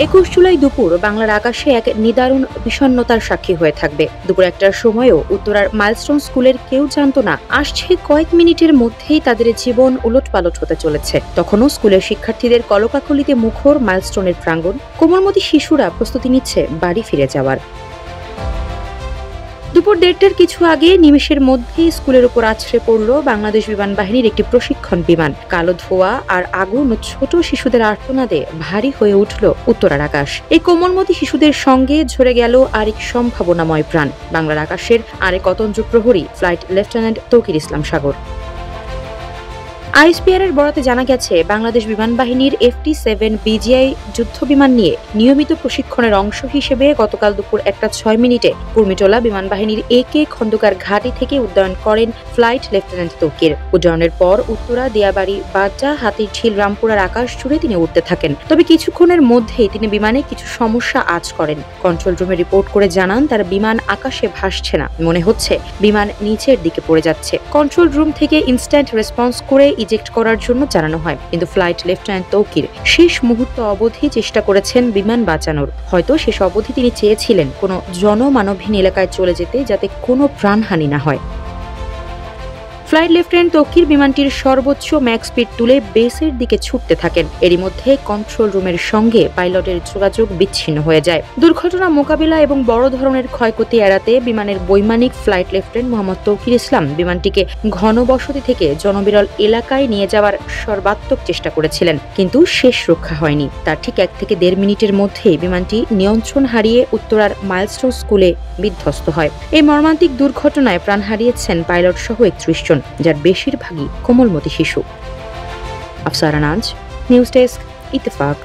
২১ জুলাই দুপুর বাংলার আকাশে এক নিদারুণ বিষণ্ণতার সাক্ষী হয়ে থাকবে। দুপুর ১টার সময়ও উত্তরার মাইলস্টোন স্কুলের কেউ জানত না আসছে কয়েক মিনিটের মধ্যেই তাদের জীবন উলটপালট হতে চলেছে। তখনও স্কুলের শিক্ষার্থীদের কলকাকলিতে মুখর মাইলস্টোনের প্রাঙ্গণ। কোমলমতি শিশুরা প্রস্তুতি নিচ্ছে বাড়ি ফিরে যাওয়ার। দুপুর ১:৩০টার কিছু আগে নিমেষের মধ্যেই স্কুলের উপর আছড়ে পড়ল বাংলাদেশ বিমান বাহিনীর একটি প্রশিক্ষণ বিমান। কালো ধোঁয়া আর আগুন ও ছোট শিশুদের আর্তনাদে ভারী হয়ে উঠল উত্তরার আকাশ। এই কোমলমতি শিশুদের সঙ্গে ঝরে গেল আরেক সম্ভাবনাময় প্রাণ, বাংলার আকাশের আরেক অতন্দ্র প্রহরী ফ্লাইট লেফটেন্যান্ট তৌকির ইসলাম সাগর। আইএসপিআর এর বরাতে জানা গেছে, বাংলাদেশ বিমান বাহিনীর FT-7 BGI যুদ্ধ বিমান নিয়ে নিয়মিত প্রশিক্ষণের অংশ হিসেবে গতকাল দুপুর ১:০৬ কুর্মিটোলা বিমান বাহিনীর AK খন্দকার ঘাঁটি থেকে উড্ডয়ন করেন ফ্লাইট লেফটেন্যান্ট তৌকির। উড্ডয়নের পর উত্তরা, দিয়াবাড়ি, বাড্ডা, হাতিরঝিল, রামপুরার আকাশ জুড়ে তিনি উঠতে থাকেন। তবে কিছুক্ষণের মধ্যেই তিনি বিমানে কিছু সমস্যা আঁচ করেন। কন্ট্রোল রুমে রিপোর্ট করে জানান, তার বিমান আকাশে ভাসছে না, মনে হচ্ছে বিমান নিচের দিকে পড়ে যাচ্ছে। কন্ট্রোল রুম থেকে ইনস্ট্যান্ট রেসপন্স করে ইজেক্ট করার জন্য জানানো হয়, কিন্তু ফ্লাইট লেফটেন্যান্ট তৌকির শেষ মুহূর্ত অবধি চেষ্টা করেছেন বিমান বাঁচানোর। হয়তো শেষ অবধি তিনি চেয়েছিলেন কোনো জনমানবহীন এলাকায় চলে যেতে, যাতে কোনো প্রাণহানি না হয়। ফ্লাইট লেফটেন্যান্ট তৌকির বিমানটির সর্বোচ্চ ম্যাক্স স্পিড তুলে বেসের দিকে ছুটতে থাকেন। এরই মধ্যে কন্ট্রোল রুমের সঙ্গে পাইলটের যোগাযোগ বিচ্ছিন্ন হয়ে যায়। দুর্ঘটনা মোকাবিলা এবং বড় ধরনের ক্ষয়ক্ষতি এড়াতে বিমানের বৈমানিক ফ্লাইট লেফটেন্যান্ট মোহাম্মদ তৌকির ইসলাম বিমানটিকে ঘনবসতি থেকে জনবিরল এলাকায় নিয়ে যাওয়ার সর্বাত্মক চেষ্টা করেছিলেন, কিন্তু শেষ রক্ষা হয়নি। তার ঠিক ১ থেকে ১.৫ মিনিটের মধ্যেই বিমানটি নিয়ন্ত্রণ হারিয়ে উত্তরার মাইলস্টোন স্কুলে বিধ্বস্ত হয়। এই মর্মান্তিক দুর্ঘটনায় প্রাণ হারিয়েছেন পাইলট সহ ৩১ জন, যার বেশিরভাগই কোমলমতি শিশু। আফসারা নাজ, নিউজ ডেস্ক, ইত্তেফাক।